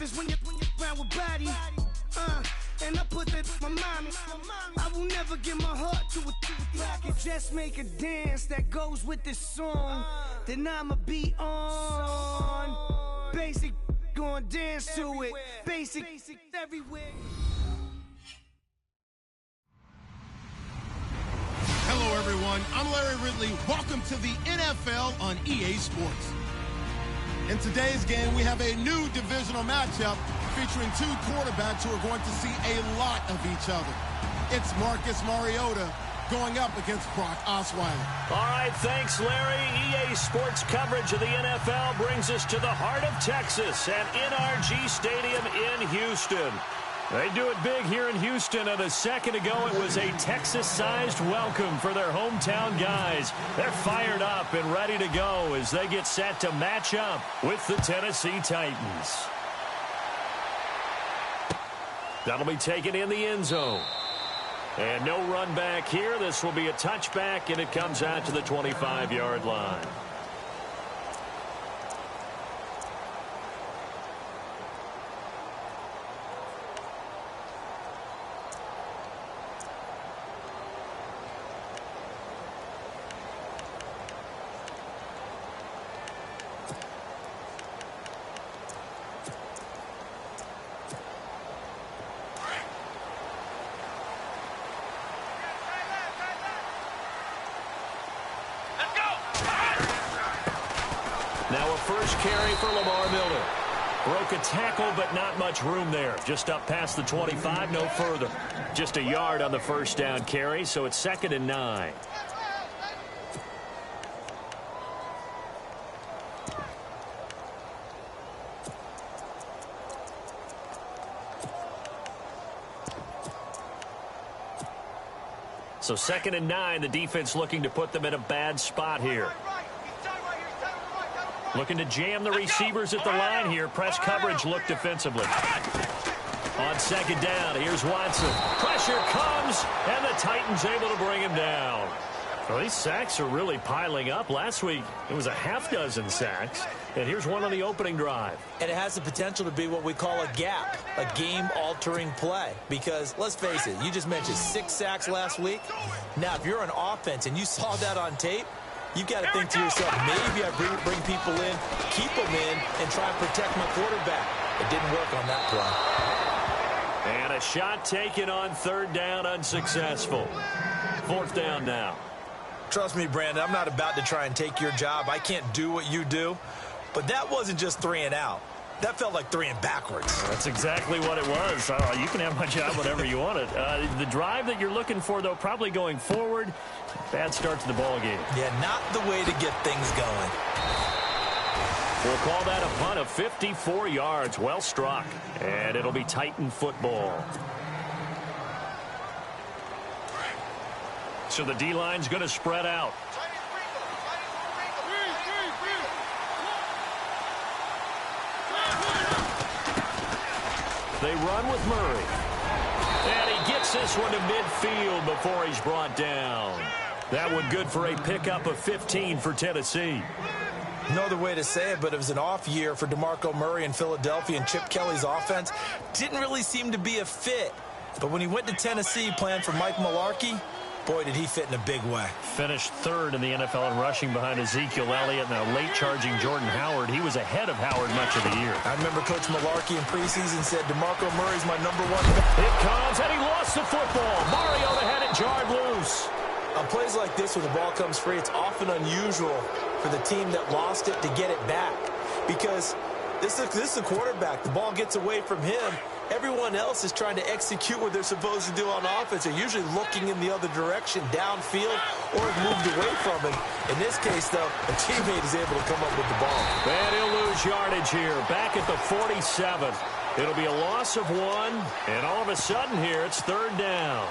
is when you're round with body. And I put that my mommy. I will never give my heart to a if I could just make a dance that goes with this song, then I'ma be on. Basic, gonna dance to it. Basic everywhere. Hello, everyone. I'm Larry Ridley. Welcome to the NFL on EA Sports. In today's game, we have a new divisional matchup featuring two quarterbacks who are going to see a lot of each other. It's Marcus Mariota going up against Brock Osweiler. All right, thanks, Larry. EA Sports coverage of the NFL brings us to the heart of Texas at NRG Stadium in Houston. They do it big here in Houston, and a second ago it was a Texas-sized welcome for their hometown guys. They're fired up and ready to go as they get set to match up with the Tennessee Titans. That'll be taken in the end zone. And no run back here. This will be a touchback, and it comes out to the 25-yard line. Now a first carry for Lamar Miller. Broke a tackle, but not much room there. Just up past the 25, no further. Just a yard on the first down carry, so it's 2nd and 9. So 2nd and 9, the defense looking to put them in a bad spot here. Looking to jam the receivers at the line here. Press coverage look defensively. On 2nd down, here's Watson. Pressure comes, and the Titans able to bring him down. Well, these sacks are really piling up. Last week, it was a half-dozen sacks. And here's one on the opening drive. And it has the potential to be what we call a gap, a game-altering play. Because, let's face it, you just mentioned 6 sacks last week. Now, if you're an offense and you saw that on tape, you've got to think to yourself, maybe I bring people in, keep them in, and try and protect my quarterback. It didn't work on that play. And a shot taken on 3rd down, unsuccessful. 4th down now. Trust me, Brandon, I'm not about to try and take your job. I can't do what you do. But that wasn't just 3 and out. That felt like 3 and backwards. That's exactly what it was. You can have my job whenever you want it. The drive that you're looking for, though, probably going forward. Bad start to the ball game. Yeah, not the way to get things going. We'll call that a punt of 54 yards. Well struck. And it'll be Titan football. So the D-line's going to spread out. They run with Murray. And he gets this one to midfield before he's brought down. That one good for a pickup of 15 for Tennessee. No other way to say it, but it was an off year for DeMarco Murray in Philadelphia, and Chip Kelly's offense didn't really seem to be a fit. But when he went to Tennessee playing for Mike Mularkey, boy, did he fit in a big way. Finished 3rd in the NFL in rushing behind Ezekiel Elliott and a late-charging Jordan Howard. He was ahead of Howard much of the year. I remember Coach Mularkey in preseason said, DeMarco Murray's my #1. It comes, and he lost the football. Mariota had it jarred loose. On plays like this where the ball comes free, it's often unusual for the team that lost it to get it back. Because this is the quarterback. The ball gets away from him. Everyone else is trying to execute what they're supposed to do on offense. They're usually looking in the other direction, downfield, or have moved away from him. In this case, though, a teammate is able to come up with the ball. And he'll lose yardage here, back at the 47. It'll be a loss of 1, and all of a sudden here, it's 3rd down.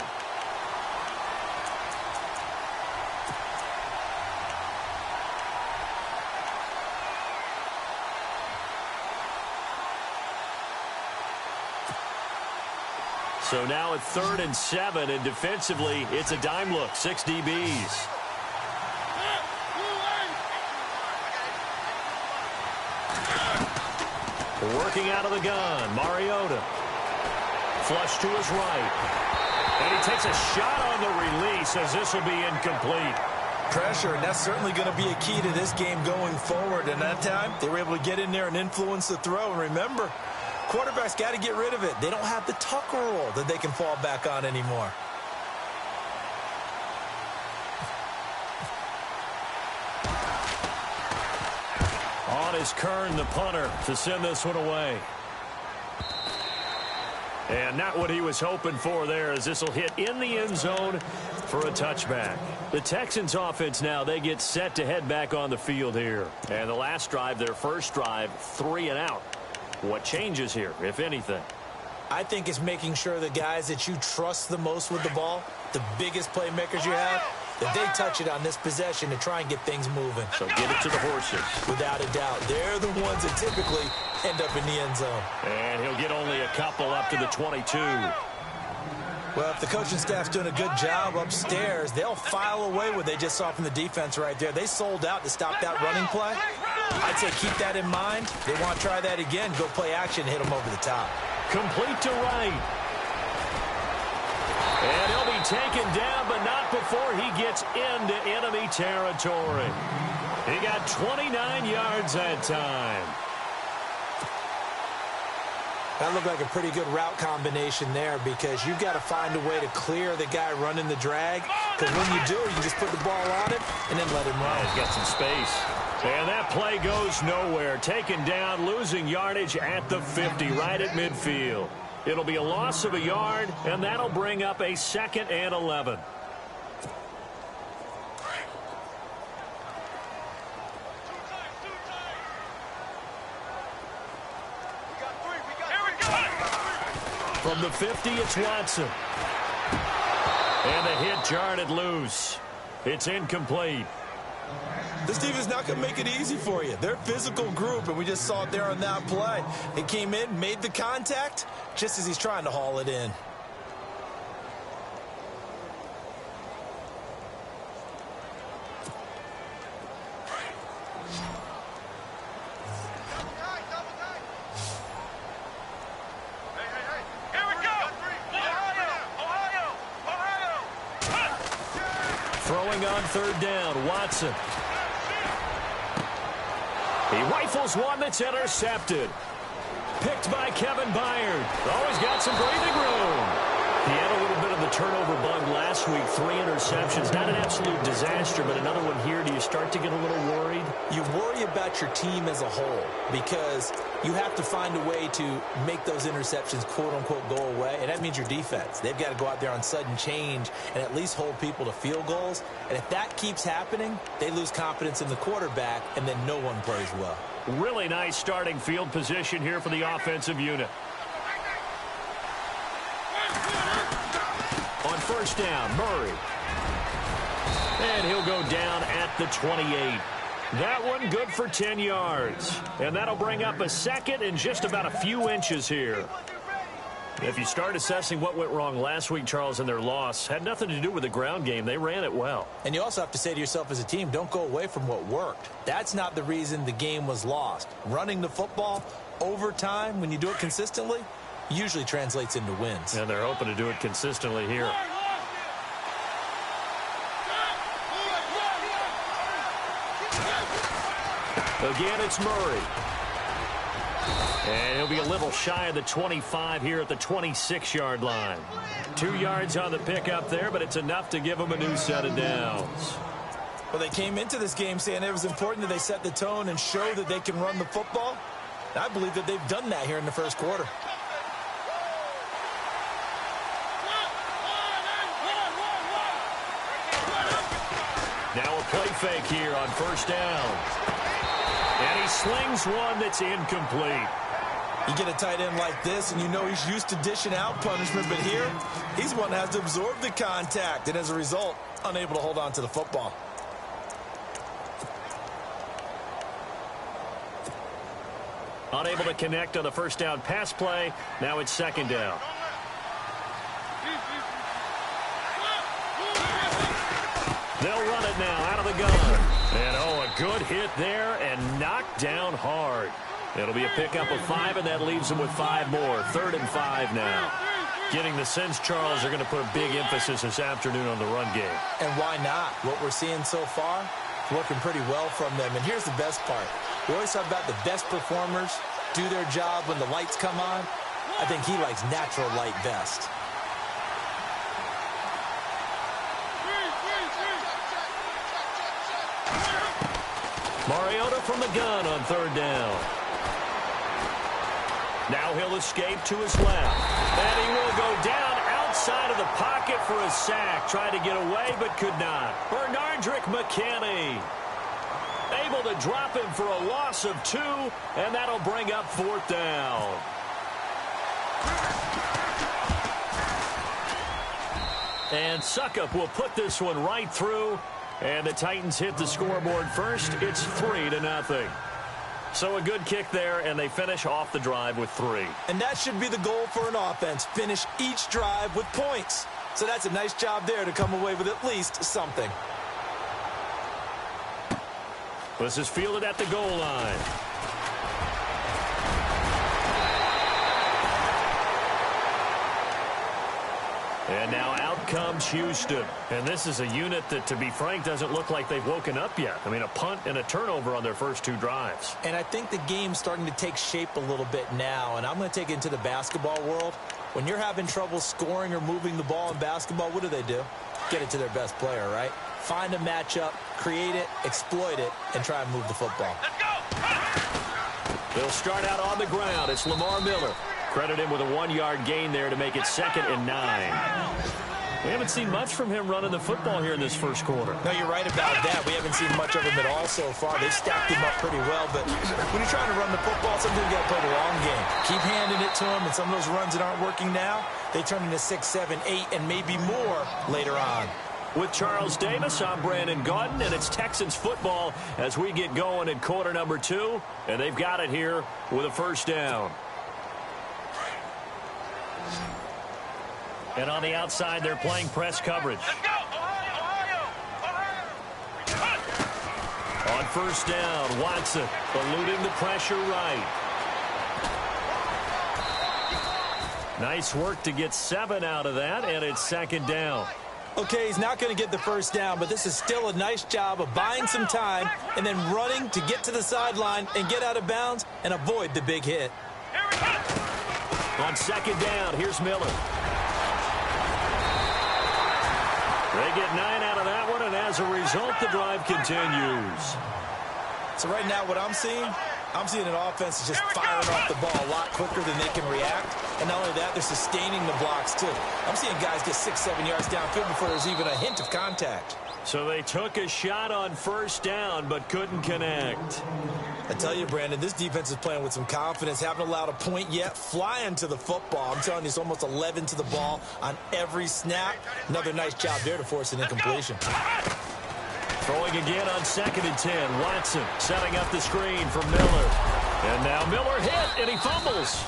So now it's 3rd and 7, and defensively, it's a dime look, 6 DBs. Working out of the gun, Mariota. Flush to his right. And he takes a shot on the release as this will be incomplete. Pressure, and that's certainly going to be a key to this game going forward. And that time, they were able to get in there and influence the throw. And remember, quarterbacks got to get rid of it. They don't have the Tucker rule that they can fall back on anymore. On is Kern, the punter, to send this one away. And not what he was hoping for there, as this will hit in the end zone for a touchback. The Texans offense now, they get set to head back on the field here. And the last drive, their first drive, 3 and out. What changes here, if anything? I think it's making sure the guys that you trust the most with the ball, the biggest playmakers you have, that they touch it on this possession to try and get things moving. So get it to the horses. Without a doubt. They're the ones that typically end up in the end zone. And he'll get only a couple up to the 22. Well, if the coaching staff's doing a good job upstairs, they'll file away what they just saw from the defense right there. They sold out to stop that running play. I'd say keep that in mind. They want to try that again. Go play action, hit them over the top. Complete to right. And he'll be taken down, but not before he gets into enemy territory. He got 29 yards that time. That looked like a pretty good route combination there, because you've got to find a way to clear the guy running the drag. Because when you do, you just put the ball on it and then let him run. He's got some space. And that play goes nowhere. Taken down, losing yardage at the 50, right at midfield. It'll be a loss of a yard, and that'll bring up a 2nd and 11. From the 50, it's Watson. And the hit jarred loose. It's incomplete. This team is not going to make it easy for you. They're a physical group, and we just saw it there on that play. It came in, made the contact, just as he's trying to haul it in. Throwing on 3rd down, Watson. He rifles one that's intercepted. Picked by Kevin Byard. Always got some breathing room. He had a little bit of the turnover bug last week. 3 interceptions. Not an absolute disaster, but another one here. Do you start to get a little worried? You worry about your team as a whole, because you have to find a way to make those interceptions, quote-unquote, go away, and that means your defense. They've got to go out there on sudden change and at least hold people to field goals, and if that keeps happening, they lose confidence in the quarterback, and then no one plays well. Really nice starting field position here for the offensive unit. On 1st down, Murray. And he'll go down at the 28. That one good for 10 yards. And that'll bring up a 2nd and just about a few inches here. If you start assessing what went wrong last week, Charles, in their loss, had nothing to do with the ground game. They ran it well. And you also have to say to yourself as a team, don't go away from what worked. That's not the reason the game was lost. Running the football over time, when you do it consistently, usually translates into wins. And they're hoping to do it consistently here. Again, it's Murray. And he'll be a little shy of the 25 here at the 26-yard line. 2 yards on the pickup there, but it's enough to give them a new set of downs. Well, they came into this game saying it was important that they set the tone and show that they can run the football. I believe that they've done that here in the first quarter. Now a play fake here on 1st down. And he slings one that's incomplete. You get a tight end like this, and you know he's used to dishing out punishment, but here, he's one that has to absorb the contact, and as a result, unable to hold on to the football. Unable to connect on the 1st down pass play. Now it's 2nd down. They'll run it now out of the gun. And, oh, a good hit there and knocked down hard. It'll be a pickup of 5, and that leaves them with 5 more. 3rd and 5 now. Getting the sense, Charles, are going to put a big emphasis this afternoon on the run game. And why not? What we're seeing so far, working pretty well from them. And here's the best part. We always talk about the best performers do their job when the lights come on. I think he likes natural light best. Mariota from the gun on 3rd down. Now he'll escape to his left. And he will go down outside of the pocket for a sack. Tried to get away, but could not. Bernardrick McKinney able to drop him for a loss of 2, and that'll bring up 4th down. And Suckup will put this one right through. And the Titans hit the scoreboard first. It's 3-0. So a good kick there, and they finish off the drive with 3. And that should be the goal for an offense. Finish each drive with points. So that's a nice job there to come away with at least something. This is fielded at the goal line. And now out comes Houston. And this is a unit that, to be frank, doesn't look like they've woken up yet. I mean, a punt and a turnover on their first 2 drives. And I think the game's starting to take shape a little bit now. And I'm going to take it into the basketball world. When you're having trouble scoring or moving the ball in basketball, what do? Get it to their best player, right? Find a matchup, create it, exploit it, and try and move the football. Let's go! They'll start out on the ground. It's Lamar Miller. Credit him with a 1-yard gain there to make it 2nd and 9. We haven't seen much from him running the football here in this first quarter. No, you're right about that. We haven't seen much of him at all so far. They've stacked him up pretty well, but when you're trying to run the football, sometimes you got to play the long game. Keep handing it to him, and some of those runs that aren't working now, they turn into 6, 7, 8, and maybe more later on. With Charles Davis, I'm Brandon Gaudin, and it's Texans football as we get going in quarter number 2, and they've got it here with a 1st down. And on the outside, they're playing press coverage. Let's go! On 1st down, Watson eluding the pressure right. Nice work to get 7 out of that, and it's 2nd down. Okay, he's not going to get the 1st down, but this is still a nice job of buying some time and then running to get to the sideline and get out of bounds and avoid the big hit. On 2nd down, here's Miller. They get 9 out of that one, and as a result, the drive continues. So right now what I'm seeing an offense that's just firing off the ball a lot quicker than they can react. And not only that, they're sustaining the blocks, too. I'm seeing guys get 6, 7 yards downfield before there's even a hint of contact. So they took a shot on 1st down, but couldn't connect. I tell you, Brandon, this defense is playing with some confidence. Haven't allowed a point yet. Flying to the football. I'm telling you, it's almost 11 to the ball on every snap. Another nice job there to force an incompletion. Throwing again on 2nd and 10. Watson setting up the screen for Miller. And now Miller hit, and he fumbles.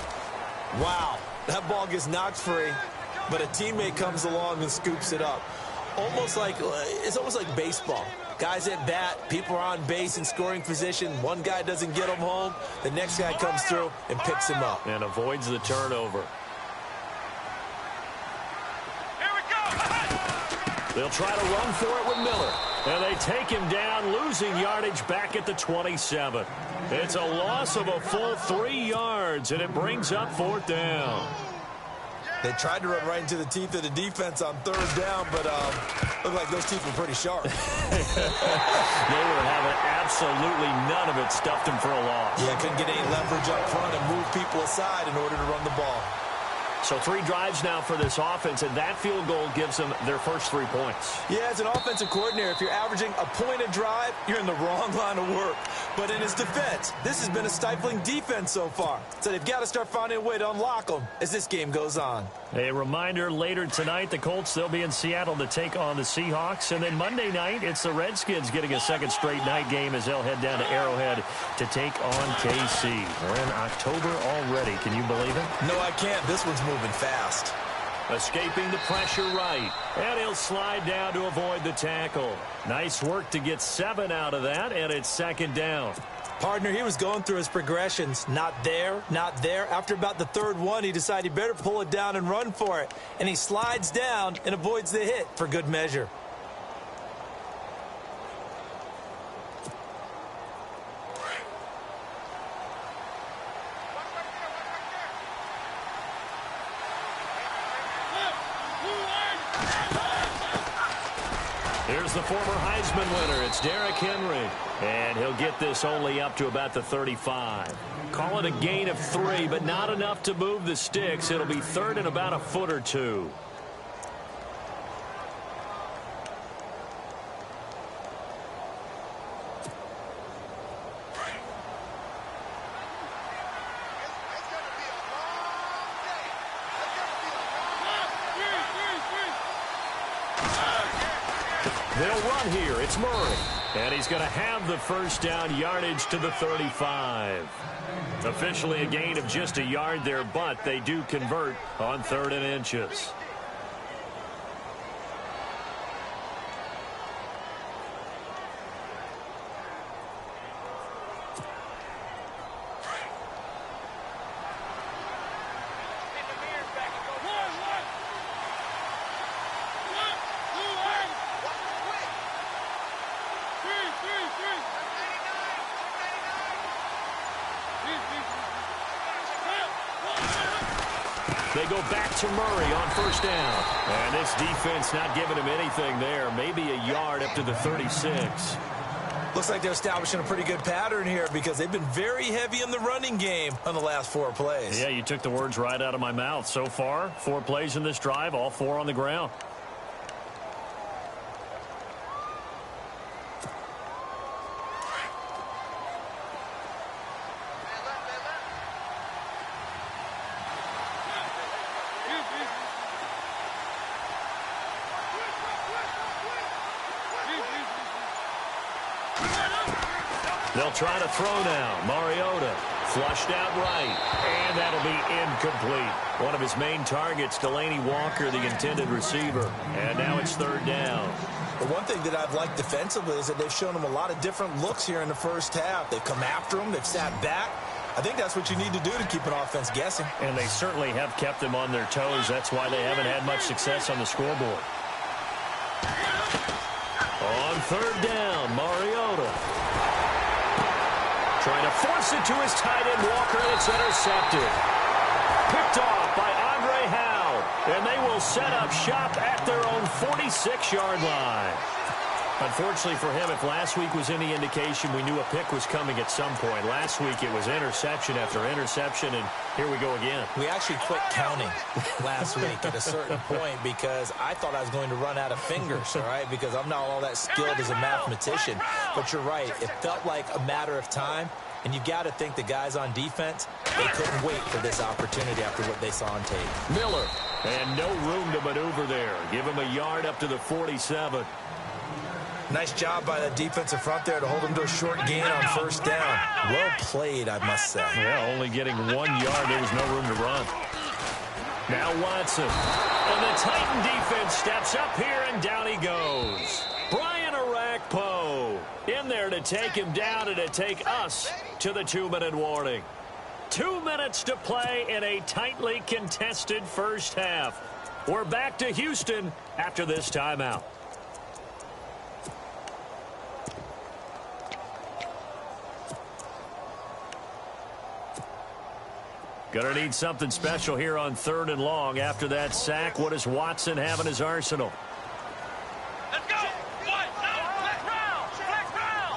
Wow, that ball gets knocked free, but a teammate comes along and scoops it up. It's almost like baseball. Guys at bat, people are on base in scoring position. One guy doesn't get him home. The next guy comes through and picks him up. And avoids the turnover. Here we go! They'll try to run for it with Miller. And they take him down, losing yardage back at the 27. It's a loss of a full 3 yards, and it brings up 4th down. They tried to run right into the teeth of the defense on 3rd down, but looked like those teeth were pretty sharp. They were having absolutely none of it, stuffed him for a loss. Yeah, couldn't get any leverage up front and move people aside in order to run the ball. So 3 drives now for this offense, and that field goal gives them their first 3 points. Yeah, as an offensive coordinator, if you're averaging a point a drive, you're in the wrong line of work. But in his defense, this has been a stifling defense so far. So they've got to start finding a way to unlock them as this game goes on. A reminder, later tonight, the Colts, they'll be in Seattle to take on the Seahawks. And then Monday night, it's the Redskins getting a 2nd straight night game as they'll head down to Arrowhead to take on KC. We're in October already. Can you believe it? No, I can't. This one's moving fast. Escaping the pressure right. And he'll slide down to avoid the tackle. Nice work to get 7 out of that, and it's 2nd down. Partner, he was going through his progressions. Not there, not there. After about the third one, he decided he better pull it down and run for it. And he slides down and avoids the hit for good measure. Here's the former Heisman winner. It's Derrick Henry. And he'll get this only up to about the 35. Call it a gain of 3, but not enough to move the sticks. It'll be third and about a foot or two. They'll run here. It's Murray. And he's going to have the first down, yardage to the 35. Officially a gain of just a yard there, but they do convert on 3rd and inches. They go back to Murray on first down. And this defense not giving him anything there. Maybe a yard up to the 36. Looks like they're establishing a pretty good pattern here because they've been very heavy in the running game on the last 4 plays. Yeah, you took the words right out of my mouth. So far, 4 plays in this drive, all 4 on the ground. They'll try to throw now. Mariota flushed out right, and that'll be incomplete. One of his main targets, Delaney Walker, the intended receiver. And now it's 3rd down. The one thing that I've liked defensively is that they've shown him a lot of different looks here in the first half. They've come after him. They've sat back. I think that's what you need to do to keep an offense guessing. And they certainly have kept them on their toes. That's why they haven't had much success on the scoreboard. On 3rd down, Mariota trying to force it to his tight end, Walker, and it's intercepted. Picked off by Andre Howe, and they will set up shop at their own 46-yard line. Unfortunately for him, if last week was any indication, we knew a pick was coming at some point. Last week it was interception after interception, and here we go again. We actually quit counting last week at a certain point because I thought I was going to run out of fingers, all right, because I'm not all that skilled as a mathematician. But you're right. It felt like a matter of time, and you've got to think the guys on defense, they couldn't wait for this opportunity after what they saw on tape. Miller, and no room to maneuver there. Give him a yard up to the 47. Nice job by the defensive front there to hold him to a short gain on first down. Well played, I must say. Yeah, only getting 1 yard. There was no room to run. Now Watson. And the Titan defense steps up here, and down he goes. Brian Arakpo in there to take him down and to take us to the 2-minute warning. 2 minutes to play in a tightly contested first half. We're back to Houston after this timeout. Gonna need something special here on 3rd and long. After that sack, what does Watson have in his arsenal? Let's go! Flex round!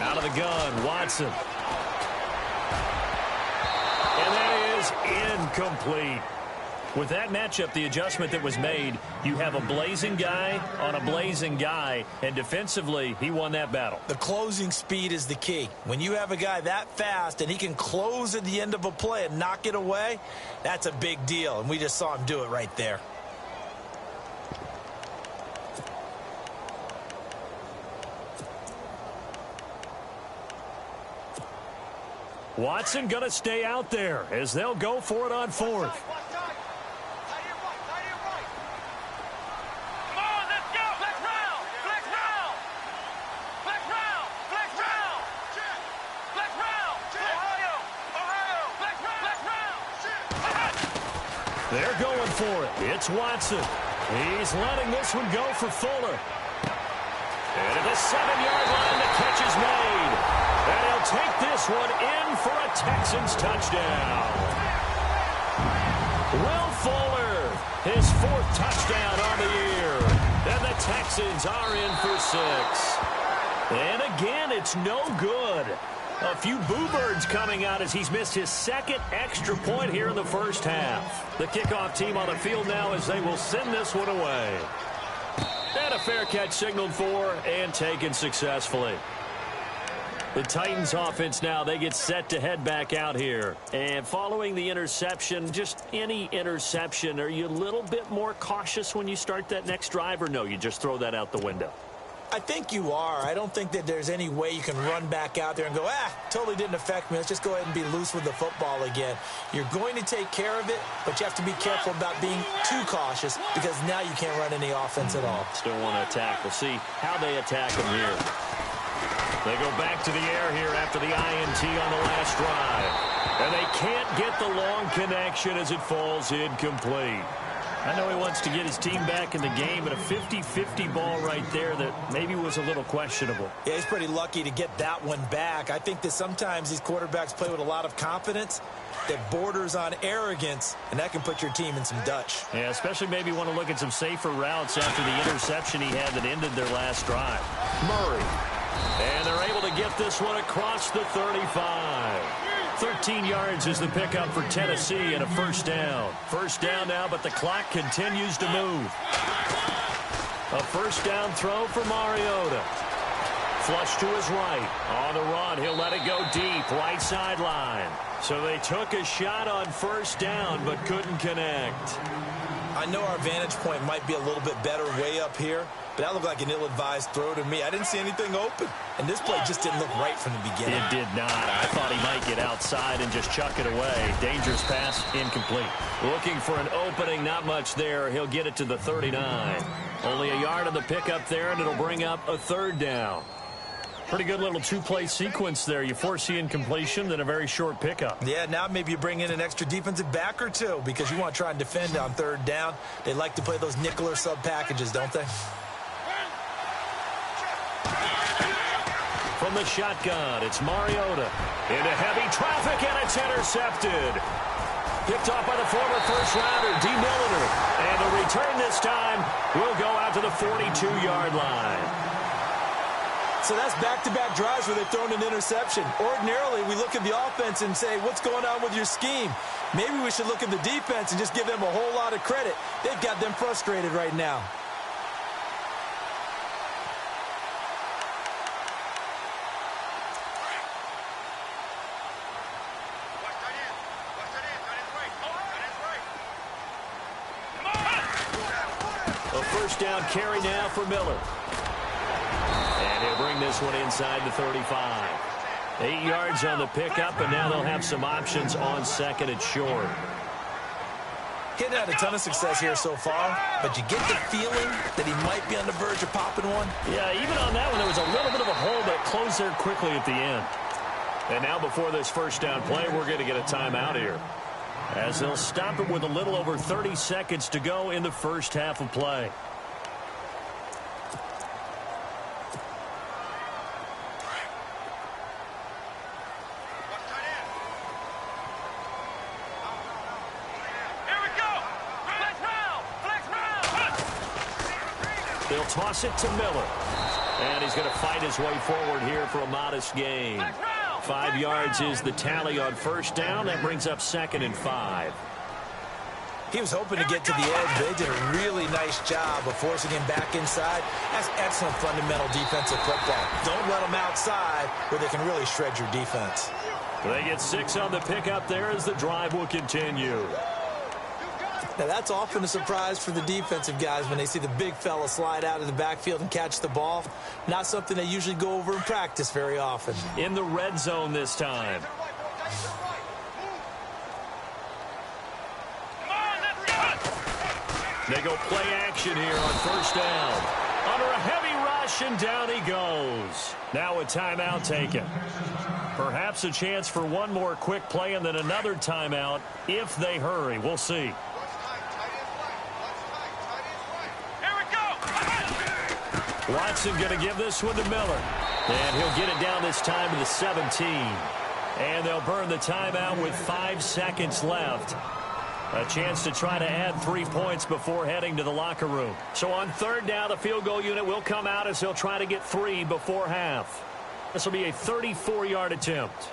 Out of the gun, Watson. And that is incomplete. With that matchup, the adjustment that was made, you have a blazing guy on a blazing guy, and defensively, he won that battle. The closing speed is the key. When you have a guy that fast and he can close at the end of a play and knock it away, that's a big deal, and we just saw him do it right there. Watson going to stay out there as they'll go for it on 4th. They're going for it. It's Watson. He's letting this one go for Fuller. And at the 7-yard line, the catch is made. And he'll take this one in for a Texans touchdown. Will Fuller, his 4th touchdown on the year. And the Texans are in for 6. And again, it's no good. A few boo birds coming out as he's missed his 2nd extra point here in the first half. The kickoff team on the field now as they will send this one away. And a fair catch signaled for and taken successfully. The Titans offense now, they get set to head back out here. And following the interception, just any interception, are you a little bit more cautious when you start that next drive, or no, you just throw that out the window? I think you are. I don't think that there's any way you can run back out there and go, totally didn't affect me. Let's just go ahead and be loose with the football again. You're going to take care of it, but you have to be careful about being too cautious because now you can't run any offense at all. Still want to attack. We'll see how they attack them here. They go back to the air here after the INT on the last drive. And they can't get the long connection as it falls incomplete. I know he wants to get his team back in the game, but a 50-50 ball right there that maybe was a little questionable. Yeah, he's pretty lucky to get that one back. I think that sometimes these quarterbacks play with a lot of confidence that borders on arrogance, and that can put your team in some Dutch. Yeah, especially maybe want to look at some safer routes after the interception he had that ended their last drive. Murray. And they're able to get this one across the 35. 13 yards is the pickup for Tennessee and a first down. First down now, but the clock continues to move. A first down throw for Mariota. Flush to his right. On the run, he'll let it go deep, right sideline. So they took a shot on first down, but couldn't connect. I know our vantage point might be a little bit better way up here, but that looked like an ill-advised throw to me. I didn't see anything open, and this play just didn't look right from the beginning. It did not. I thought he might get outside and just chuck it away. Dangerous pass, incomplete. Looking for an opening, not much there. He'll get it to the 39. Only a yard on the pickup there, and it'll bring up a third down. Pretty good little two-play sequence there. You force the incompletion, then a very short pickup. Yeah, now maybe you bring in an extra defensive back or two because you want to try and defend on third down. They like to play those nickel or sub packages, don't they? From the shotgun, it's Mariota. Into heavy traffic, and it's intercepted. Picked off by the former first-rounder, D. Milliner. And the return this time will go out to the 42-yard line. So that's back-to-back drives where they've thrown an interception. Ordinarily, we look at the offense and say, what's going on with your scheme? Maybe we should look at the defense and just give them a whole lot of credit. They've got them frustrated right now. A first down carry now for Miller. And he'll bring this one inside the 35. 8 yards on the pickup, and now they'll have some options on second and short. He's had a ton of success here so far, but you get the feeling that he might be on the verge of popping one. Yeah, even on that one, there was a little bit of a hole, but it closed there quickly at the end. And now before this first down play, we're going to get a timeout here, as they'll stop it with a little over 30 seconds to go in the first half of play. They'll toss it to Miller. And he's going to fight his way forward here for a modest gain. 5 yards is the tally on first down. That brings up second and 5. He was hoping to get to the edge, but they did a really nice job of forcing him back inside. That's excellent fundamental defensive football. Don't let them outside where they can really shred your defense. They get 6 on the pickup there as the drive will continue. Now, that's often a surprise for the defensive guys when they see the big fella slide out of the backfield and catch the ball. Not something they usually go over in practice very often. In the red zone this time. They go play action here on first down. Under a heavy rush, and down he goes. Now a timeout taken. Perhaps a chance for one more quick play and then another timeout if they hurry. We'll see. Watson going to give this one to Miller. And he'll get it down this time to the 17. And they'll burn the timeout with 5 seconds left. A chance to try to add 3 points before heading to the locker room. So on third down, the field goal unit will come out as they'll try to get 3 before half. This will be a 34-yard attempt.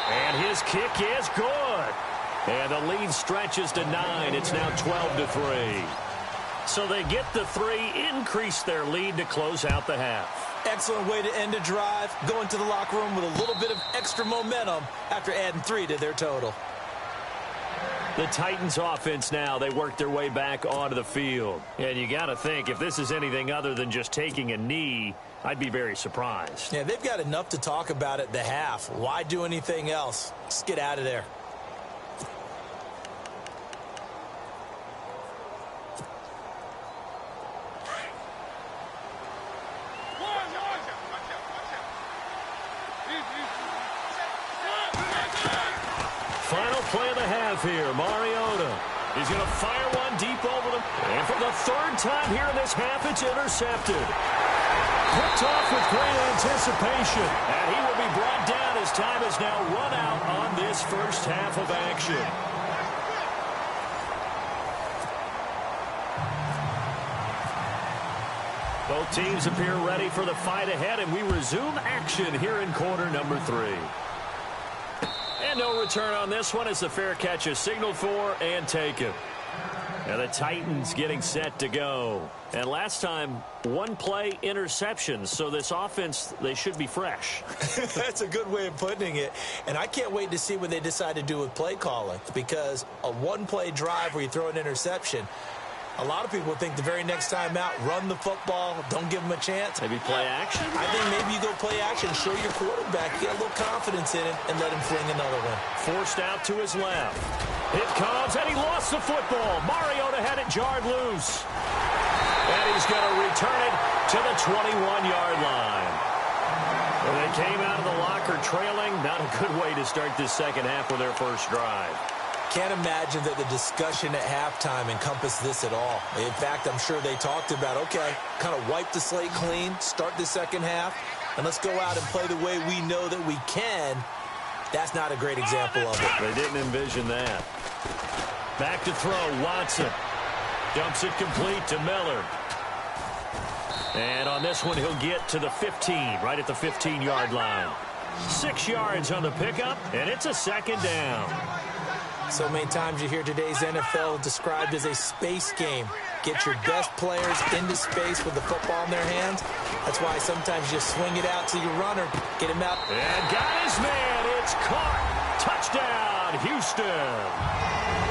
And his kick is good. And the lead stretches to 9. It's now 12-3. So they get the 3, increase their lead to close out the half. Excellent way to end a drive. Go into the locker room with a little bit of extra momentum after adding 3 to their total. The Titans offense now, they work their way back onto the field. And you got to think, if this is anything other than just taking a knee, I'd be very surprised. Yeah, they've got enough to talk about at the half. Why do anything else? Just get out of there. Final play of the half here. Mariota. He's going to fire one deep over them. And for the 3rd time here in this half, it's intercepted. Picked off with great anticipation. And he will be brought down as time has now run out on this first half of action. Both teams appear ready for the fight ahead, and we resume action here in quarter number 3. And no return on this one as the fair catch is signaled for and taken. And the Titans getting set to go. And last time, 1 play interceptions. So this offense, they should be fresh. That's a good way of putting it. And I can't wait to see what they decide to do with play calling. Because a 1-play drive where you throw an interception, a lot of people think the very next time out, run the football, don't give them a chance. Maybe play action? I think maybe you go play action, show your quarterback, get a little confidence in it, and let him fling another one. Forced out to his left. It comes, and he lost the football. Mariota had it jarred loose. And he's going to return it to the 21-yard line. When they came out of the locker trailing, not a good way to start this second half with their first drive. Can't imagine that the discussion at halftime encompassed this at all. In fact, I'm sure they talked about, okay, kind of wipe the slate clean, start the second half, and let's go out and play the way we know that we can. That's not a great example of it. They didn't envision that. Back to throw, Watson. Dumps it complete to Miller. And on this one, he'll get to the 15, right at the 15-yard line. 6 yards on the pickup, and it's a second down. So many times you hear today's NFL described as a space game. Get your best players into space with the football in their hands. That's why sometimes you swing it out to your runner, get him out. And got his man. It's caught. Touchdown, Houston.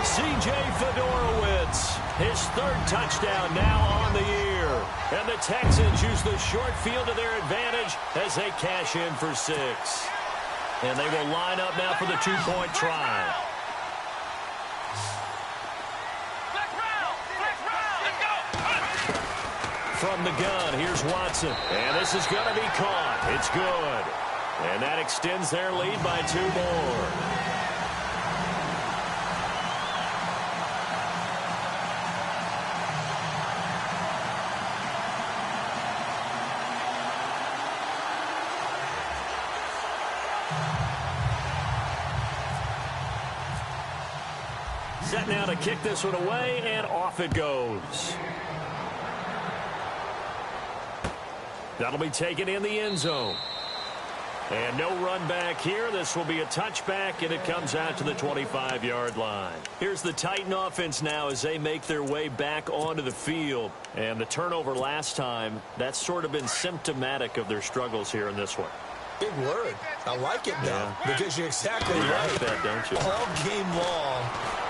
C.J. Fedorowicz, his 3rd touchdown now on the year. And the Texans use the short field to their advantage as they cash in for 6. And they will line up now for the 2-point try. From the gun, here's Watson. And this is going to be caught. It's good. And that extends their lead by 2 more. Set now to kick this one away, and off it goes. That'll be taken in the end zone. And no run back here. This will be a touchback, and it comes out to the 25-yard line. Here's the Titan offense now as they make their way back onto the field. And the turnover last time, that's sort of been symptomatic of their struggles here in this one. Big word. I like it now because you're exactly right. Like that, don't you? All game long,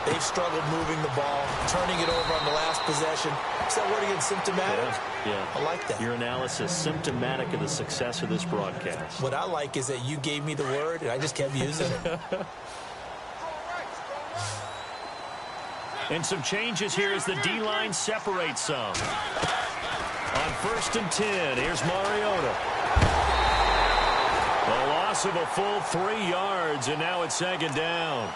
they've struggled moving the ball, turning it over on the last possession. Is that word again, symptomatic? Yeah. I like that. Your analysis, symptomatic of the success of this broadcast. What I like is that you gave me the word, and I just kept using it. And some changes here as the D-line separates some. On 1st and 10, here's Mariota. A loss of a full 3 yards, and now it's 2nd down.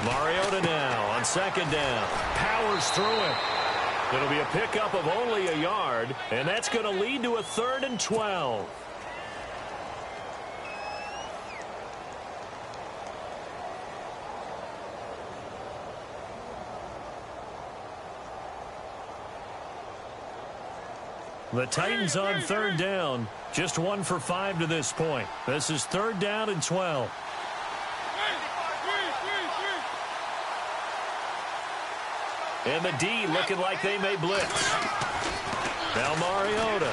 Mariota now on second down. Powers through it. It'll be a pickup of only a yard, and that's going to lead to a 3rd and 12. The Titans on 3rd down. Just 1 for 5 to this point. This is 3rd down and 12. And the D looking like they may blitz. Now Mariota.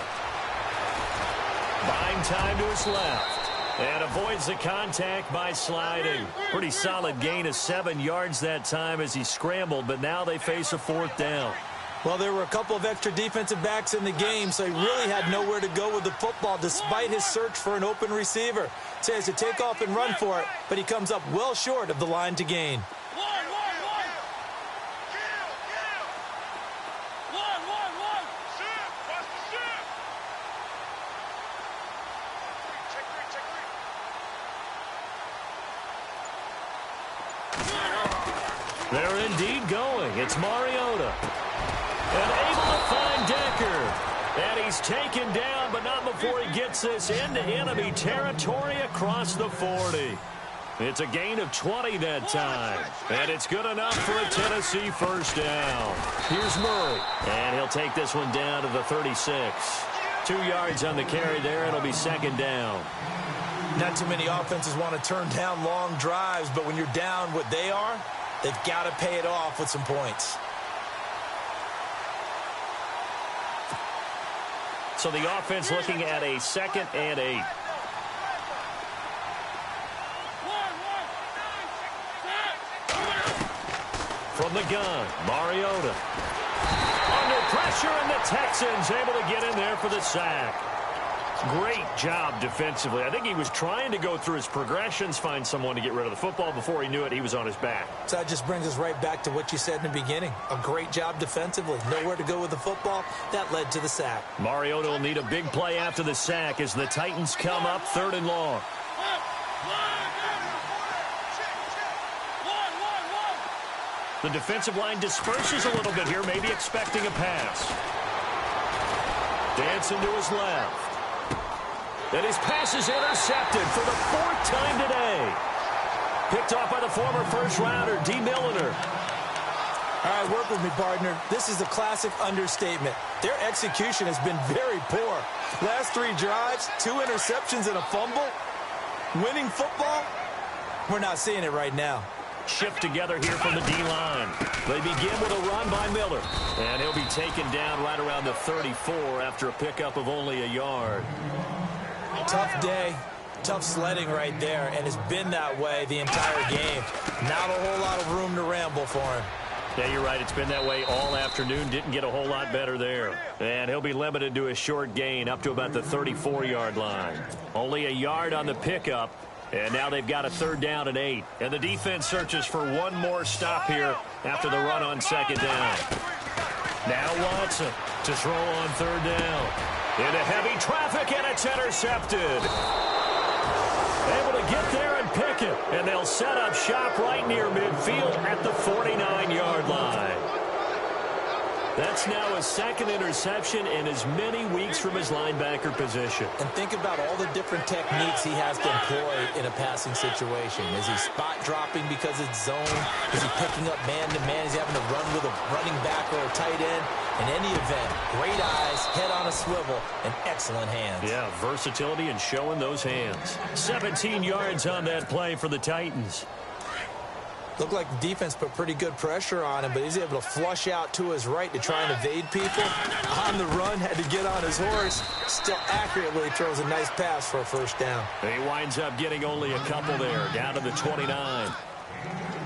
Buying time to his left. And avoids the contact by sliding. Pretty solid gain of 7 yards that time as he scrambled, but now they face a 4th down. Well, there were a couple of extra defensive backs in the game, so he really had nowhere to go with the football despite his search for an open receiver. So he has to take off and run for it, but he comes up well short of the line to gain. They're indeed going. It's Mariota. And able to find Decker. And he's taken down, but not before he gets this into enemy territory across the 40. It's a gain of 20 that time. And it's good enough for a Tennessee 1st down. Here's Murray. And he'll take this one down to the 36. 2 yards on the carry there. It'll be 2nd down. Not too many offenses want to turn down long drives, but when you're down what they are, they've got to pay it off with some points. So the offense looking at a 2nd and 8. From the gun, Mariota. Under pressure, and the Texans able to get in there for the sack. Great job defensively. I think he was trying to go through his progressions, find someone to get rid of the football. Before he knew it, he was on his back. So that just brings us right back to what you said in the beginning. A great job defensively. Nowhere to go with the football. That led to the sack. Mariota will need a big play after the sack as the Titans come up 3rd and long. The defensive line disperses a little bit here, maybe expecting a pass. Dancing to his left. And his pass is intercepted for the 4th time today. Picked off by the former 1st-rounder, D. Milliner. All right, work with me, partner. This is a classic understatement. Their execution has been very poor. Last 3 drives, 2 interceptions and a fumble. Winning football? We're not seeing it right now. Shift together here from the D-line. They begin with a run by Miller. And he'll be taken down right around the 34 after a pickup of only a yard. Tough day, tough sledding right there, and it's been that way the entire game. Not a whole lot of room to ramble for him. Yeah, you're right. It's been that way all afternoon. Didn't get a whole lot better there. And he'll be limited to a short gain up to about the 34-yard line. Only a yard on the pickup, and now they've got a 3rd down and 8. And the defense searches for one more stop here after the run on 2nd down. Now Watson to throw on 3rd down. Into heavy traffic, and it's intercepted. Able to get there and pick it. And they'll set up shop right near midfield at the 49-yard line. That's now his 2nd interception in as many weeks from his linebacker position. And think about all the different techniques he has to employ in a passing situation. Is he spot dropping because it's zone? Is he picking up man-to-man? Is he having to run with a running back or a tight end? In any event, great eyes, head on a swivel, and excellent hands. Yeah, versatility and showing those hands. 17 yards on that play for the Titans. Looked like the defense put pretty good pressure on him, but he's able to flush out to his right to try and evade people. On the run, had to get on his horse. Still accurately throws a nice pass for a 1st down. He winds up getting only a couple there, down to the 29.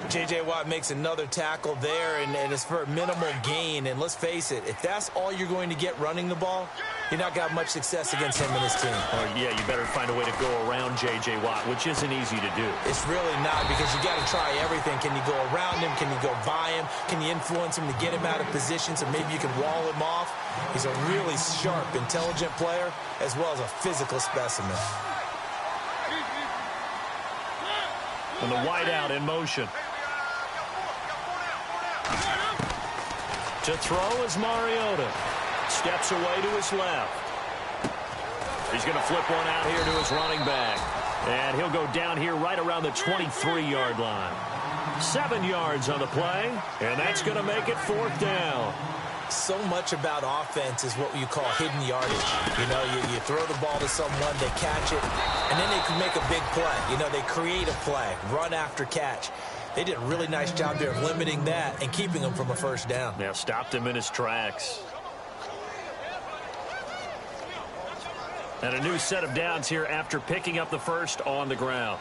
J.J. Watt makes another tackle there, and it's for a minimal gain. And let's face it, if that's all you're going to get running the ball, you're not going to have much success against him and his team. Oh, yeah, you better find a way to go around J.J. Watt, which isn't easy to do. It's really not, because you got to try everything. Can you go around him? Can you go by him? Can you influence him to get him out of position so maybe you can wall him off? He's a really sharp, intelligent player, as well as a physical specimen. And the wideout in motion. To throw is Mariota. Steps away to his left. He's going to flip one out here to his running back. And he'll go down here right around the 23-yard line. 7 yards on the play, and that's going to make it 4th down. So much about offense is what you call hidden yardage. You know, you throw the ball to someone, they catch it, and then they can make a big play. You know, they create a play, run after catch. They did a really nice job there of limiting that and keeping him from a first down. Yeah, stopped him in his tracks. And a new set of downs here after picking up the first on the ground.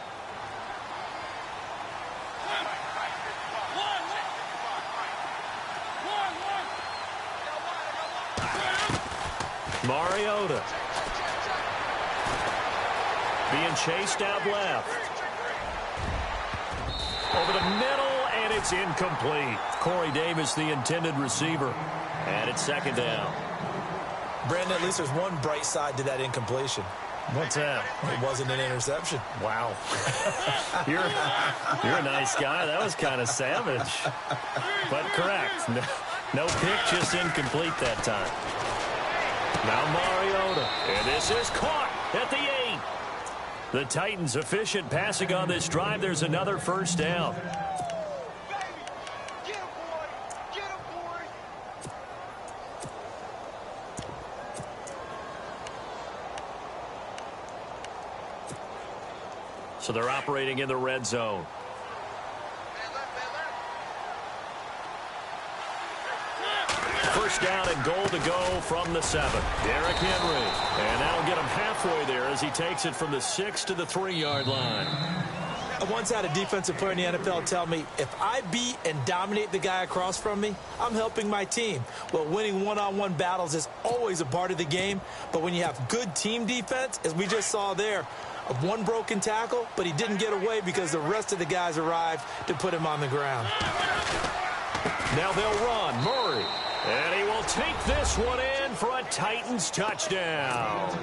Mariota. Being chased out left. Over the middle, and it's incomplete. Corey Davis, the intended receiver. And it's 2nd down. Brandon, at least there's one bright side to that incompletion. What's that? It wasn't an interception. Wow. You're a nice guy. That was kind of savage. But correct. No pick, just incomplete that time. Now Mariota. And this is caught at the 8. The Titans efficient passing on this drive. There's another first down. So they're operating in the red zone. First down and goal to go from the 7. Derrick Henry. And that'll get him halfway there as he takes it from the 6 to the 3-yard line. I once had a defensive player in the NFL tell me, if I beat and dominate the guy across from me, I'm helping my team. Well, winning one-on-one battles is always a part of the game, but when you have good team defense, as we just saw there, of one broken tackle, but he didn't get away because the rest of the guys arrived to put him on the ground. Now they'll run. Murray. And he will take this one in for a Titans touchdown.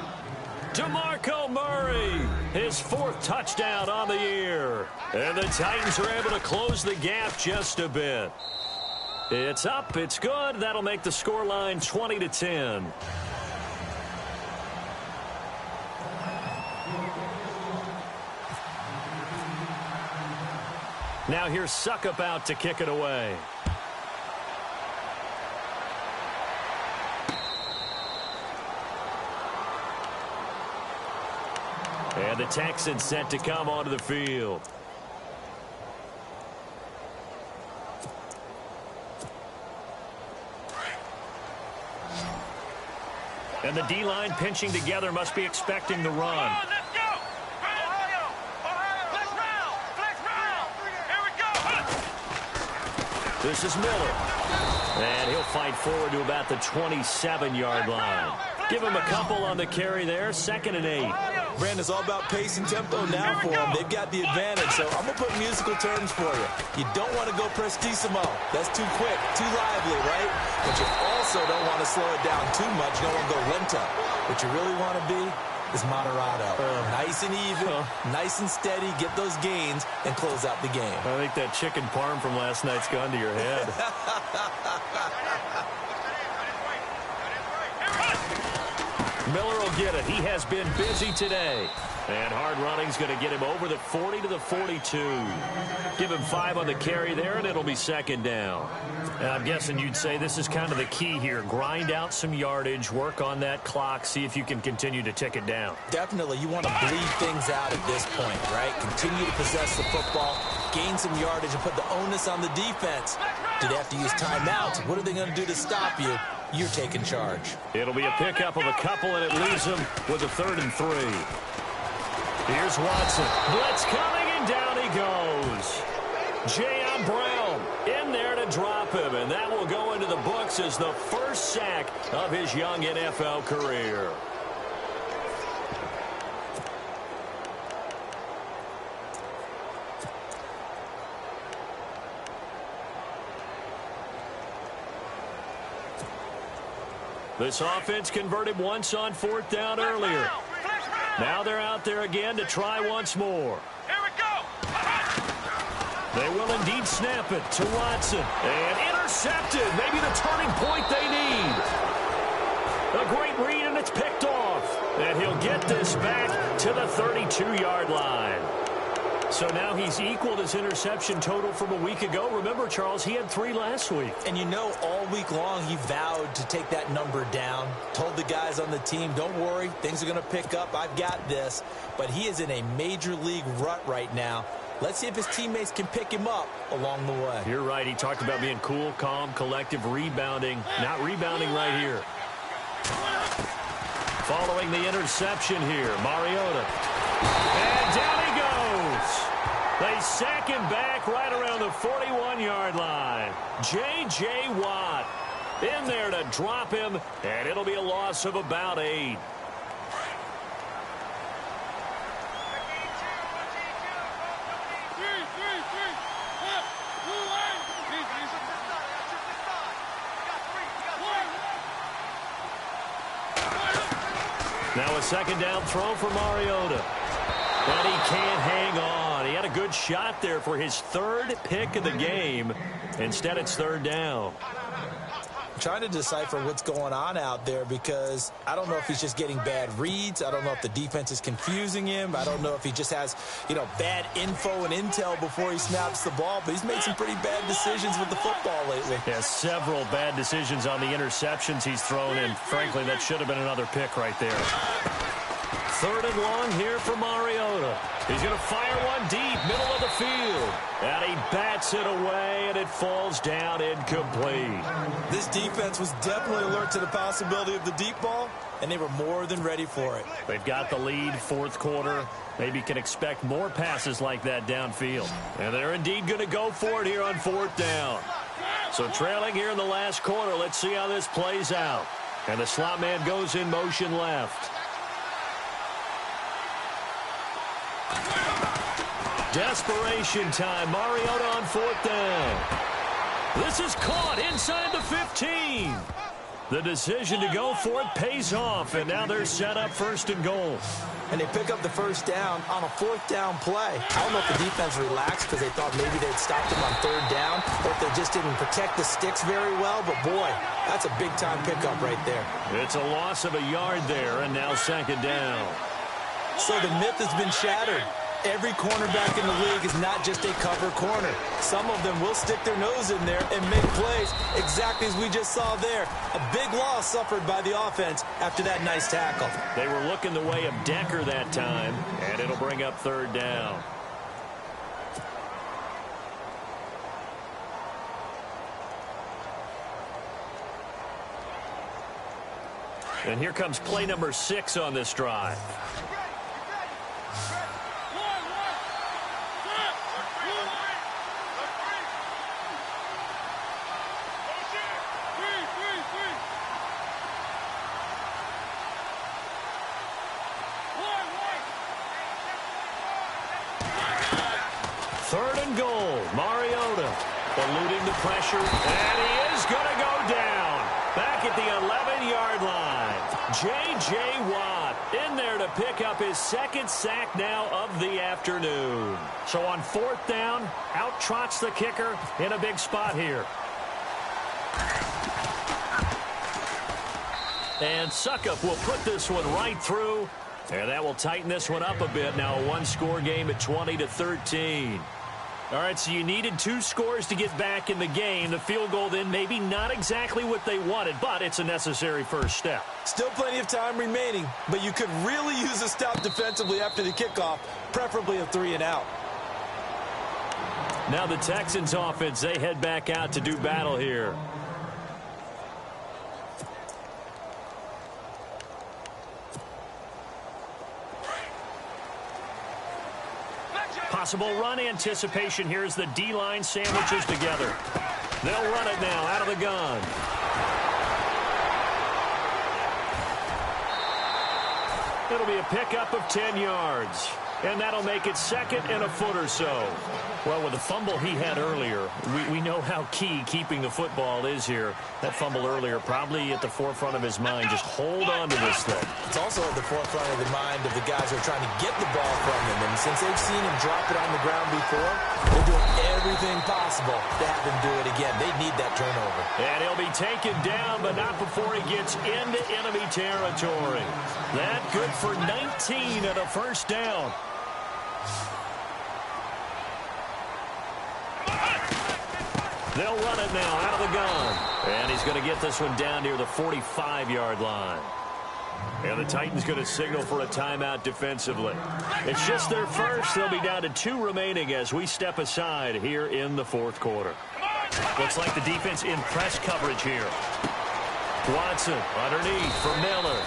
DeMarco Murray, his 4th touchdown on the year. And the Titans are able to close the gap just a bit. It's up, it's good. That'll make the scoreline 20-10. Now here's Suckup out to kick it away. And the Texans set to come onto the field. And the D-line pinching together must be expecting the run. This is Miller. And he'll fight forward to about the 27-yard line. Give him a couple on the carry there. 2nd and 8. Brandon, it's all about pace and tempo now for them. They've got the advantage, so I'm going to put musical terms for you. You don't want to go prestissimo. That's too quick, too lively, right? But you also don't want to slow it down too much. You don't want to go lento. What you really want to be is moderato. Nice and even, nice and steady, get those gains, and close out the game. I think that chicken parm from last night's gone to your head. Miller will get it. He has been busy today. And hard running's going to get him over the 40 to the 42. Give him 5 on the carry there, and it'll be 2nd down. And I'm guessing you'd say this is kind of the key here. Grind out some yardage, work on that clock, see if you can continue to tick it down. Definitely. You want to bleed things out at this point, right? Continue to possess the football, gain some yardage, and put the onus on the defense. Do they have to use timeouts? What are they going to do to stop you? You're taking charge. It'll be a pickup of a couple, and it leaves them with a 3rd and 3. Here's Watson. Blitz coming, and down he goes. Jayon Brown in there to drop him, and that will go into the books as the first sack of his young NFL career. This offense converted once on 4th down earlier. Now they're out there again to try once more. Here we go. They will indeed snap it to Watson. And intercepted. Maybe the turning point they need. A great read, and it's picked off. And he'll get this back to the 32-yard line. So now he's equaled his interception total from a week ago. Remember, Charles, he had 3 last week. And you know, all week long he vowed to take that number down. Told the guys on the team, don't worry, things are going to pick up. I've got this. But he is in a major league rut right now. Let's see if his teammates can pick him up along the way. You're right. He talked about being cool, calm, collective, rebounding. Not rebounding right here. Following the interception here, Mariota. And down he goes. They sack him back right around the 41-yard line. J.J. Watt in there to drop him, and it'll be a loss of about 8. Now a second down throw for Mariota. But he can't hang on. He had a good shot there for his 3rd pick of the game. Instead, it's 3rd down. I'm trying to decipher what's going on out there because I don't know if he's just getting bad reads. I don't know if the defense is confusing him. I don't know if he just has, bad info and intel before he snaps the ball. But he's made some pretty bad decisions with the football lately. Yeah, several bad decisions on the interceptions he's thrown, and frankly, that should have been another pick right there. 3rd and long here for Mariota. He's going to fire one deep, middle of the field. And he bats it away, and it falls down incomplete. This defense was definitely alert to the possibility of the deep ball, and they were more than ready for it. They've got the lead, 4th quarter. Maybe can expect more passes like that downfield. And they're indeed going to go for it here on 4th down. So trailing here in the last quarter, let's see how this plays out. And the slot man goes in motion left. Desperation time. Mariota on 4th down. This is caught inside the 15. The decision to go for it pays off, and now they're set up 1st and goal. And they pick up the 1st down on a 4th down play. I don't know if the defense relaxed because they thought maybe they'd stopped them on 3rd down, or if they just didn't protect the sticks very well. But, boy, that's a big-time pickup right there. It's a loss of a yard there, and now 2nd down. So the myth has been shattered. Every cornerback in the league is not just a cover corner. Some of them will stick their nose in there and make plays exactly as we just saw there. A big loss suffered by the offense after that nice tackle. They were looking the way of Decker that time, and it'll bring up 3rd down. And here comes play number 6 on this drive. Eluding the pressure, and he is going to go down. Back at the 11-yard line. J.J. Watt in there to pick up his 2nd sack now of the afternoon. So on 4th down, out trots the kicker in a big spot here. And Suckup will put this one right through, and that will tighten this one up a bit. Now a 1-score game at 20-13. All right, so you needed 2 scores to get back in the game. The field goal then maybe not exactly what they wanted, but it's a necessary first step. Still plenty of time remaining, but you could really use a stop defensively after the kickoff, preferably a 3-and-out. Now the Texans offense, they head back out to do battle here. Possible run anticipation here as the D-line sandwiches together. They'll run it now out of the gun. It'll be a pickup of 10 yards. And that'll make it 2nd and a foot or so. Well, with the fumble he had earlier, we know how key keeping the football is here. That fumble earlier probably at the forefront of his mind. Just hold on to this thing. It's also at the forefront of the mind of the guys who are trying to get the ball from him. And since they've seen him drop it on the ground before, they're doing everything possible to have him do it again. They need that turnover. And he'll be taken down, but not before he gets into enemy territory. That good for 19 and a first down. They'll run it now out of the gun. And he's going to get this one down near the 45-yard line. And the Titans going to signal for a timeout defensively. It's just their first. They'll be down to 2 remaining as we step aside here in the 4th quarter. Looks like the defense in press coverage here. Watson underneath for Miller.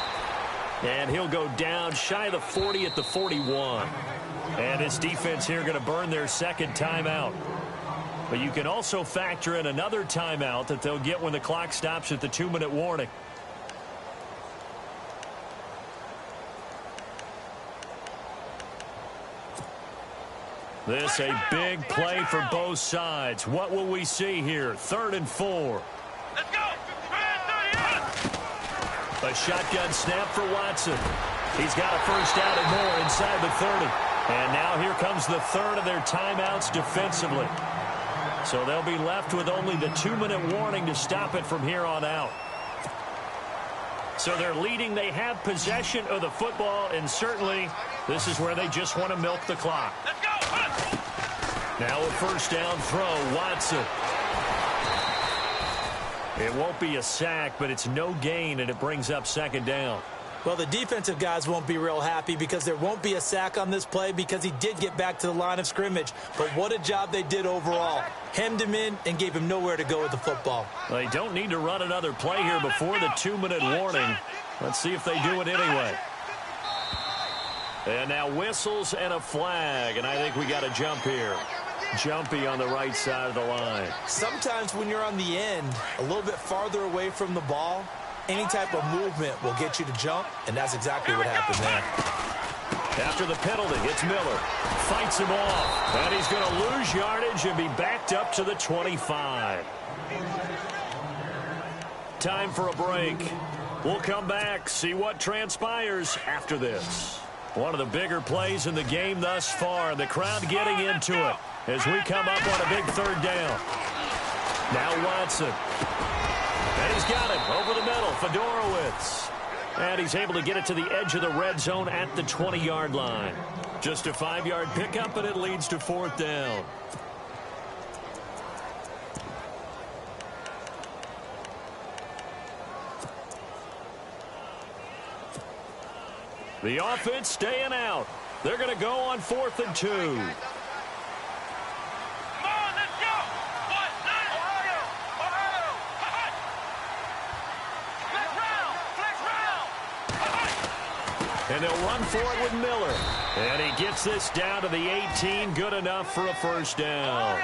And he'll go down shy of the 40 at the 41. And his defense here going to burn their 2nd timeout. But you can also factor in another timeout that they'll get when the clock stops at the 2-minute warning. This a big play for both sides. What will we see here? 3rd and 4. Let's go. A shotgun snap for Watson. He's got a first down and more inside the 30. And now here comes the 3rd of their timeouts defensively. So they'll be left with only the 2-minute warning to stop it from here on out. So they're leading. They have possession of the football, and certainly this is where they just want to milk the clock. Let's go. Now a first down throw, Watson. It won't be a sack, but it's no gain, and it brings up 2nd down. Well, the defensive guys won't be real happy because there won't be a sack on this play because he did get back to the line of scrimmage. But what a job they did overall. Hemmed him in and gave him nowhere to go with the football. They don't need to run another play here before the 2-minute warning. Let's see if they do it anyway. And now whistles and a flag, and I think we got a jump here. Jumpy on the right side of the line. Sometimes when you're on the end, a little bit farther away from the ball, any type of movement will get you to jump, and that's exactly what happened there. After the penalty, it's Miller. Fights him off, and he's going to lose yardage and be backed up to the 25. Time for a break. We'll come back, see what transpires after this. One of the bigger plays in the game thus far, the crowd getting into it as we come up on a big 3rd down. Now Watson. And he's got it over the middle, Fedorowicz. And he's able to get it to the edge of the red zone at the 20-yard line. Just a 5-yard pickup, and it leads to 4th down. The offense staying out. They're going to go on 4th and 2. And they'll run for it with Miller. And he gets this down to the 18. Good enough for a first down.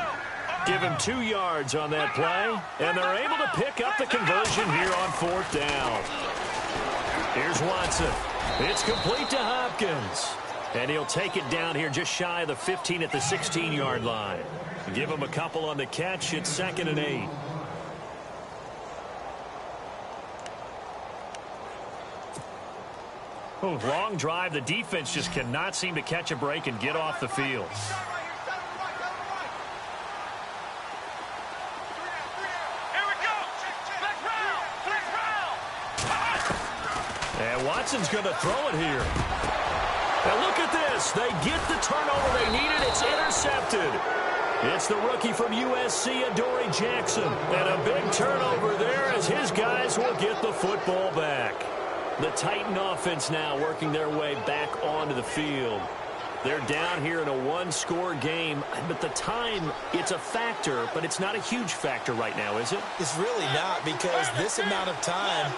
Give him 2 yards on that play. And they're able to pick up the conversion here on 4th down. Here's Watson. It's complete to Hopkins. And he'll take it down here just shy of the 15 at the 16-yard line. Give him a couple on the catch. It's 2nd and 8. Oh, long drive. The defense just cannot seem to catch a break and get off the field. Here we go. Flex round. And Watson's going to throw it here. And look at this. They get the turnover they needed. It's intercepted. It's the rookie from USC, Adoree Jackson. And a big turnover there as his guys will get the football back. The Titan offense now working their way back onto the field. They're down here in a 1-score game, but the time, it's a factor, but it's not a huge factor right now, is it? It's really not, because this amount of time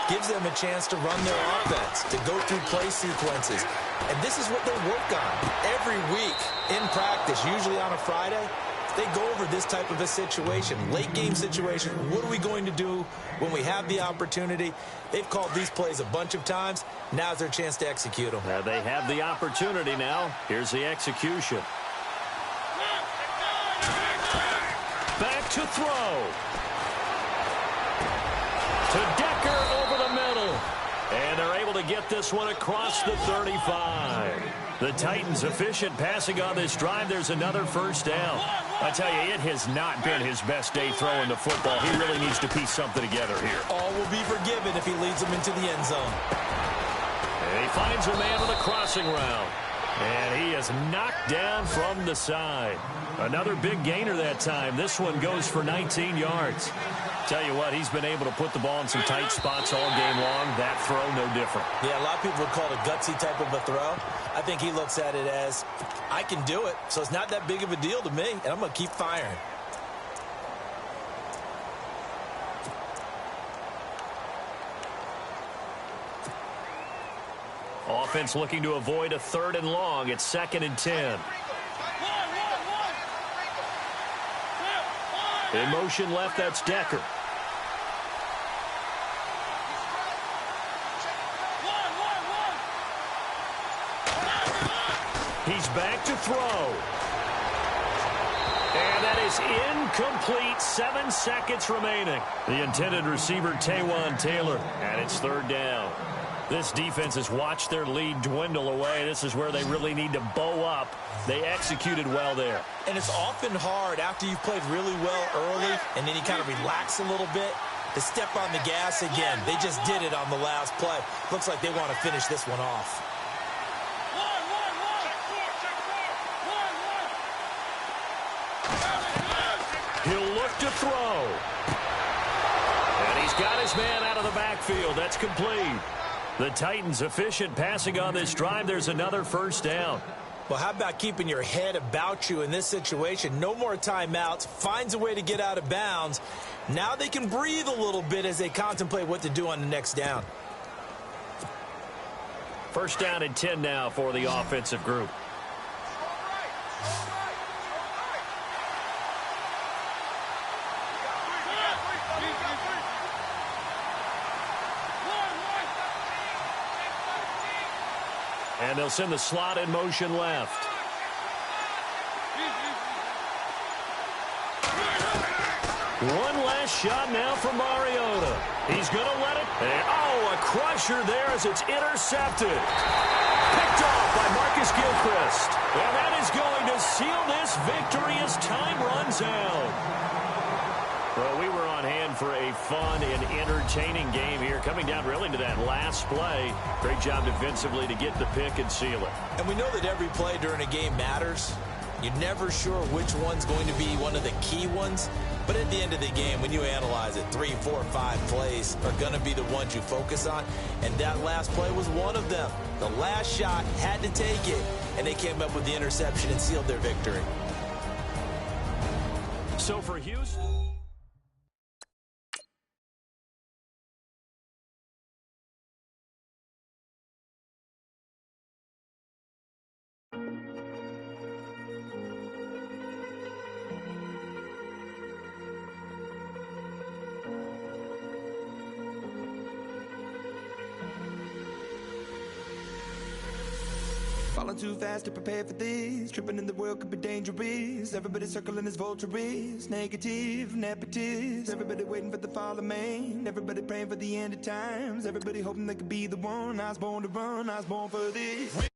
gives them a chance to run their offense, to go through play sequences. And this is what they work on every week in practice, usually on a Friday. They go over this type of a situation, late game situation. What are we going to do when we have the opportunity? They've called these plays a bunch of times. Now's their chance to execute them. They have the opportunity now. Here's the execution. Back to throw. To Decker over the middle. And they're able to get this one across the 35. The Titans efficient passing on this drive. There's another first down. I tell you, it has not been his best day throwing the football. He really needs to piece something together here. All will be forgiven if he leads them into the end zone. And he finds a man with a crossing route. And he is knocked down from the side. Another big gainer that time. This one goes for 19 yards. Tell you what, he's been able to put the ball in some tight spots all game long. That throw, no different. Yeah, a lot of people would call it a gutsy type of a throw. I think he looks at it as, I can do it, so it's not that big of a deal to me, and I'm going to keep firing. Offense looking to avoid a 3rd and long. It's 2nd and 10. In motion left, that's Decker. He's back to throw. And that is incomplete. 7 seconds remaining. The intended receiver, Taywan Taylor, and it's 3rd down. This defense has watched their lead dwindle away. This is where they really need to bow up. They executed well there. And it's often hard after you've played really well early and then you kind of relax a little bit to step on the gas again. They just did it on the last play. Looks like they want to finish this one off. He'll look to throw. And he's got his man out of the backfield. That's complete. The Titans efficient passing on this drive. There's another first down. Well, how about keeping your head about you in this situation? No more timeouts. Finds a way to get out of bounds. Now they can breathe a little bit as they contemplate what to do on the next down. First down and 10 now for the offensive group. And they'll send the slot in motion left. One last shot now for Mariota. He's going to let it. Oh, a crusher there as it's intercepted. Picked off by Marcus Gilchrist. And that is going to seal this victory as time runs out. Well, we were on hand for a fun and entertaining game here, coming down really to that last play. Great job defensively to get the pick and seal it. And we know that every play during a game matters. You're never sure which one's going to be one of the key ones. But at the end of the game, when you analyze it, 3, 4, 5 plays are going to be the ones you focus on. And that last play was one of them. The last shot had to take it, and they came up with the interception and sealed their victory. So for Houston... Falling too fast to prepare for this. Tripping in the world could be dangerous. Everybody circling as vultures. Negative, nepotist. Everybody waiting for the fall of man. Everybody praying for the end of times. Everybody hoping they could be the one. I was born to run. I was born for this.